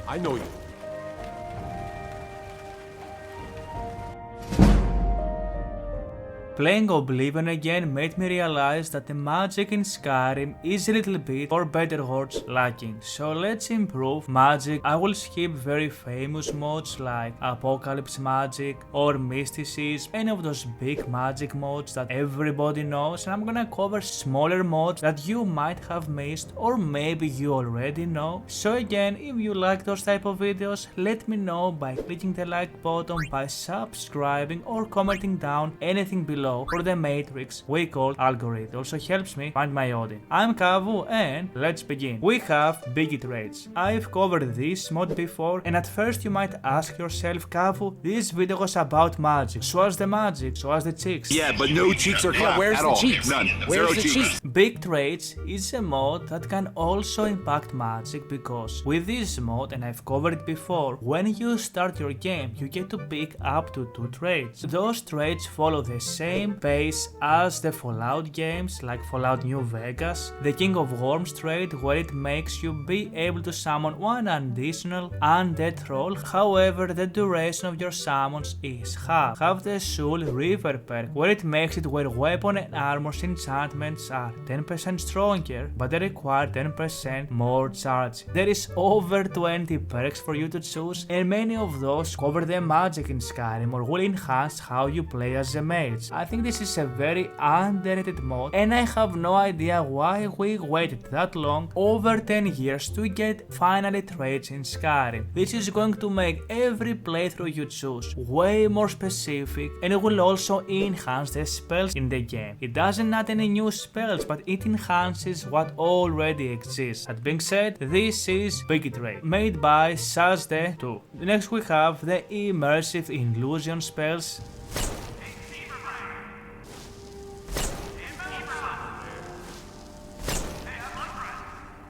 I know you. Playing Oblivion again made me realize that the magic in Skyrim is a little bit, for better words, lacking. So let's improve magic. I will skip very famous modes like Apocalypse Magic or Mysticism, any of those big magic modes that everybody knows, and I'm gonna cover smaller modes that you might have missed or maybe you already know. So again, if you like those type of videos, let me know by clicking the like button, by subscribing or commenting down anything below for the matrix we call algorithm. Also helps me find my audience. I'm Kavou and let's begin. We have Biggie Traits. I've covered this mod before, and at first you might ask yourself, Kavou, this video was about magic. Show us the magic, show us the cheeks. Yeah, but no cheeks or clap where's at the all. cheeks? None. Where's Zero the cheeks. cheeks? Big Traits is a mod that can also impact magic, because with this mod, and I've covered it before, when you start your game you get to pick up to 2 traits. Those traits follow the same pace as the Fallout games like Fallout New Vegas, the King of Worms trait, where it makes you be able to summon one additional undead troll. However, the duration of your summons is half. Have the Soul River perk, where it makes it where weapon and armor's enchantments are 10% stronger, but they require 10% more charge. There is over 20 perks for you to choose, and many of those cover the magic in Skyrim or will enhance how you play as a mage. I think this is a very underrated mod, and I have no idea why we waited that long, over 10 years, to get finally traits in Skyrim. This is going to make every playthrough you choose way more specific, and it will also enhance the spells in the game. It doesn't add any new spells, but it enhances what already exists. That being said, this is Biggie Trait, made by Sazde 2. Next we have the Immersive Illusion spells.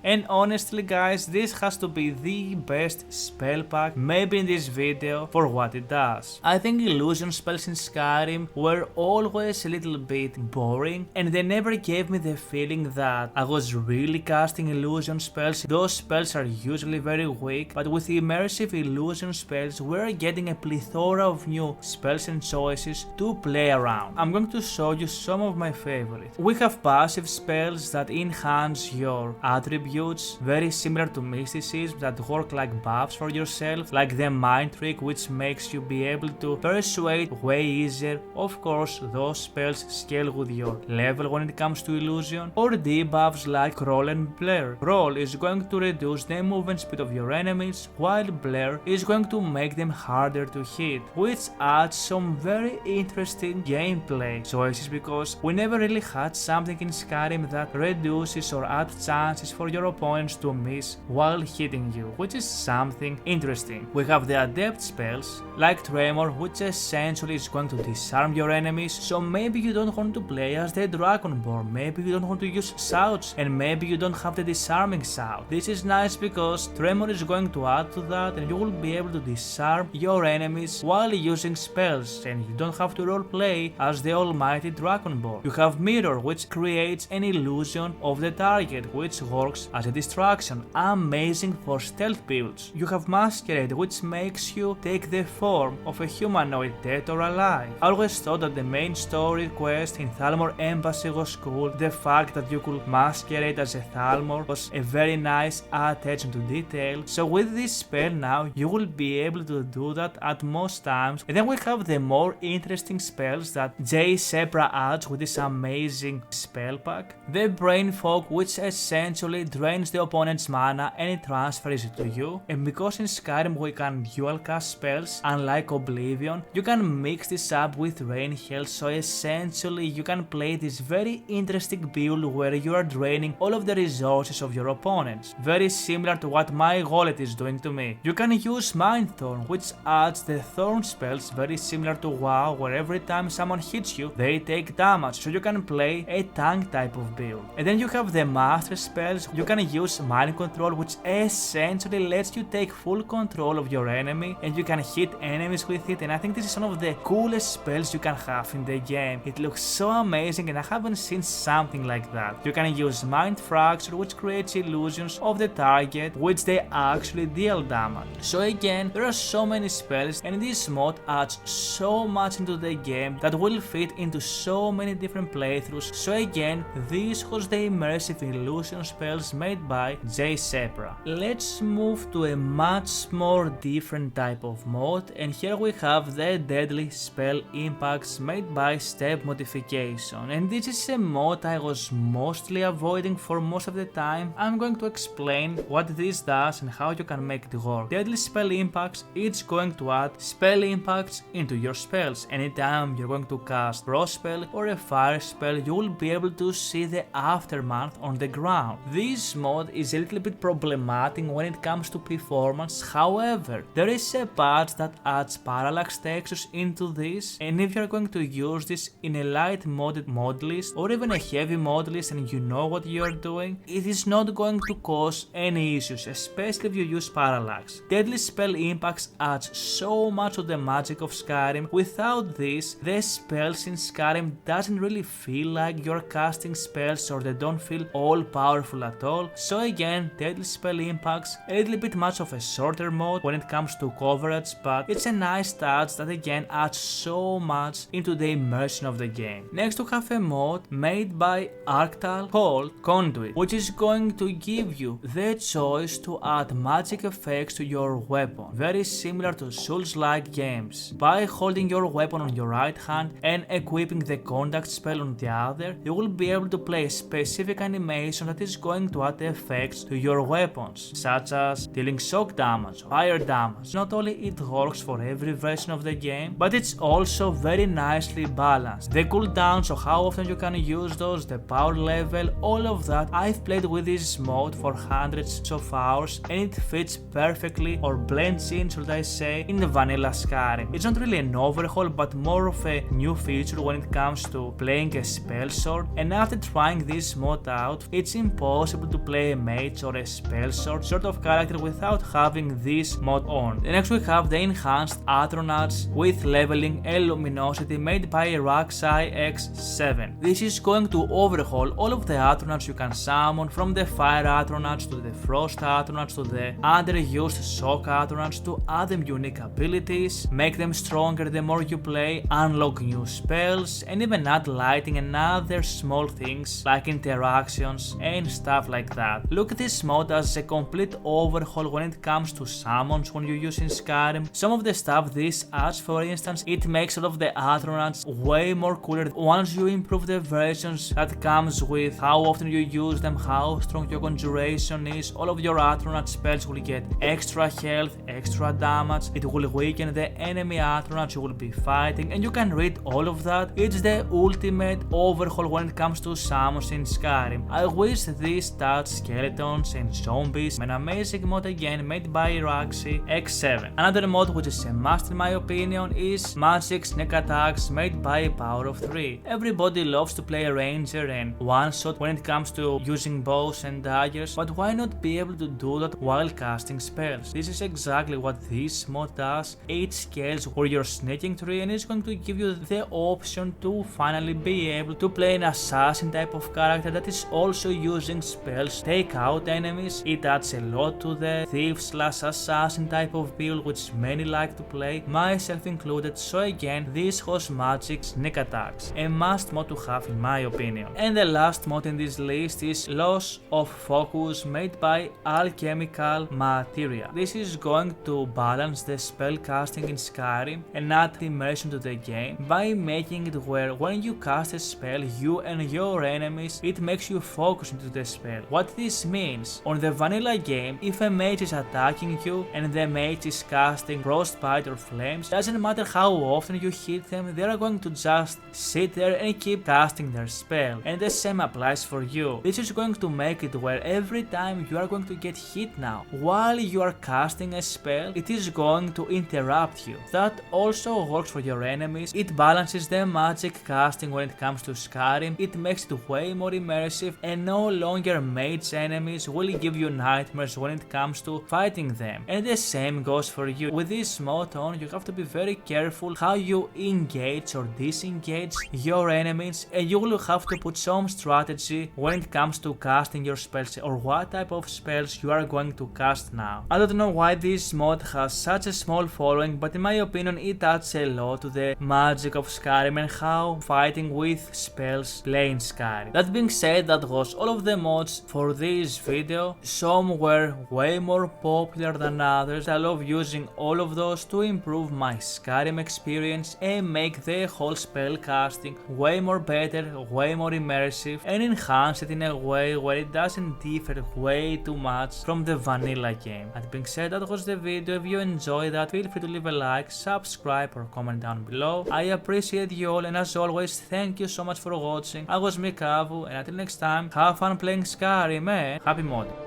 And honestly guys, this has to be the best spell pack maybe in this video for what it does. I think illusion spells in Skyrim were always a little bit boring, and they never gave me the feeling that I was really casting illusion spells. Those spells are usually very weak, but with immersive illusion spells we're getting a plethora of new spells and choices to play around. I'm going to show you some of my favorites. We have passive spells that enhance your attributes, very similar to mysticism, that work like buffs for yourself, like the mind trick, which makes you be able to persuade way easier. Of course, those spells scale with your level when it comes to illusion. Or debuffs like roll and blur. Roll is going to reduce the movement speed of your enemies, while blur is going to make them harder to hit, which adds some very interesting gameplay choices, because we never really had something in Skyrim that reduces or adds chances for your opponents to miss while hitting you, which is something interesting. We have the adept spells like Tremor, which essentially is going to disarm your enemies, so maybe you don't want to play as the Dragonborn, maybe you don't want to use shouts, and maybe you don't have the disarming shout. This is nice because Tremor is going to add to that, and you will be able to disarm your enemies while using spells, and you don't have to roleplay as the almighty Dragonborn. You have Mirror, which creates an illusion of the target, which works as a distraction, amazing for stealth builds. You have Masquerade, which makes you take the form of a humanoid, dead or alive. I always thought that the main story quest in Thalmor Embassy was cool. The fact that you could masquerade as a Thalmor was a very nice attention to detail. So with this spell now, you will be able to do that at most times. And then we have the more interesting spells that Jay Sepra adds with this amazing spell pack. The Brain Fog, which essentially drains the opponent's mana and it transfers it to you. And because in Skyrim we can dual cast spells, unlike Oblivion, you can mix this up with Rain Health, so essentially you can play this very interesting build where you are draining all of the resources of your opponents. Very similar to what my wallet is doing to me. You can use Mind Thorn, which adds the Thorn spells, very similar to WoW, where every time someone hits you, they take damage, so you can play a tank type of build. And then you have the Master spells. You you can use mind control, which essentially lets you take full control of your enemy and you can hit enemies with it, and I think this is one of the coolest spells you can have in the game. It looks so amazing and I haven't seen something like that. You can use Mind Fracture, which creates illusions of the target, which they actually deal damage. So again, there are so many spells and this mod adds so much into the game that will fit into so many different playthroughs. So again, this was the Immersive illusion spells made by J Sepra. Let's move to a much more different type of mod, and here we have the Deadly Spell Impacts made by Step Modification, and this is a mod I was mostly avoiding for most of the time. I'm going to explain what this does and how you can make it work. Deadly Spell Impacts, it's going to add spell impacts into your spells. Anytime you're going to cast Frost spell or a fire spell, you will be able to see the aftermath on the ground. This mod is a little bit problematic when it comes to performance, however, there is a patch that adds parallax textures into this, and if you're going to use this in a light modded mod list or even a heavy mod list and you know what you're doing, it is not going to cause any issues, especially if you use parallax. Deadly Spell Impacts adds so much of the magic of Skyrim. Without this, the spells in Skyrim doesn't really feel like you're casting spells, or they don't feel all powerful at all. So again, Deadly Spell Impacts, a little bit much of a shorter mode when it comes to coverage, but it's a nice touch that again adds so much into the immersion of the game. Next we have a mod made by Arctal called Conduit, which is going to give you the choice to add magic effects to your weapon, very similar to Souls-like games. By holding your weapon on your right hand and equipping the contact spell on the other, you will be able to play a specific animation that is going to add effects to your weapons, such as dealing shock damage or fire damage. Not only it works for every version of the game, but it's also very nicely balanced. The cooldowns, so how often you can use those, the power level, all of that. I've played with this mod for hundreds of hours and it fits perfectly, or blends in, should I say, in the vanilla Skyrim. It's not really an overhaul, but more of a new feature when it comes to playing a spell sword, and after trying this mod out, it's impossible to play a mage or a spell sword sort of character without having this mod on. Next we have the enhanced Atronachs with leveling and luminosity made by Raxai X7. This is going to overhaul all of the Atronachs you can summon, from the Fire Atronachs to the Frost Atronachs to the underused Shock Atronachs, to add them unique abilities, make them stronger the more you play, unlock new spells, and even add lighting and other small things like interactions and stuff like that. Look at this mod as a complete overhaul when it comes to summons when you use in Skyrim. Some of the stuff this adds, for instance, it makes all of the Atronachs way more cooler once you improve the versions that comes with how often you use them, how strong your conjuration is. All of your Atronach spells will get extra health, extra damage, it will weaken the enemy Atronach you will be fighting, and you can read all of that. It's the ultimate overhaul when it comes to summons in Skyrim. I wish this touched skeletons and zombies. An amazing mod again made by Raxai X7. Another mod which is a must in my opinion is Magic Sneak Attacks made by Power of 3. Everybody loves to play a ranger and one shot when it comes to using bows and daggers, but why not be able to do that while casting spells? This is exactly what this mod does. It scales for your sneaking tree and it's going to give you the option to finally be able to play an assassin type of character that is also using spells to take out enemies. It adds a lot to the thief/assassin type of build which many like to play, myself included. So again, this was Magic Sneak Attacks, a must mod to have in my opinion. And the last mod in this list is Loss of Focus made by Alchemical Materia. This is going to balance the spell casting in Skyrim and add immersion to the game by making it where when you cast a spell, you and your enemies, it makes you focus into the spell. What this means, on the vanilla game, if a mage is attacking you and the mage is casting Frostbite or Flames, doesn't matter how often you hit them, they are going to just sit there and keep casting their spell. And the same applies for you. This is going to make it where every time you are going to get hit now, while you are casting a spell, it is going to interrupt you. That also works for your enemies. It balances the magic casting when it comes to Skyrim. It makes it way more immersive and no longer mage enemies will give you nightmares when it comes to fighting them. And the same goes for you. With this mod on, you have to be very careful how you engage or disengage your enemies, and you will have to put some strategy when it comes to casting your spells or what type of spells you are going to cast now. I don't know why this mod has such a small following, but in my opinion it adds a lot to the magic of Skyrim and how fighting with spells play in Skyrim. That being said, that was all of the mods for this video. Some were way more popular than others. I love using all of those to improve my Skyrim experience and make the whole spell casting way more better, way more immersive, and enhance it in a way where it doesn't differ way too much from the vanilla game. That being said, that was the video. If you enjoyed that, feel free to leave a like, subscribe or comment down below. I appreciate you all, and as always, thank you so much for watching. I was me, Kavou, and until next time, have fun playing Skyrim, happy modding.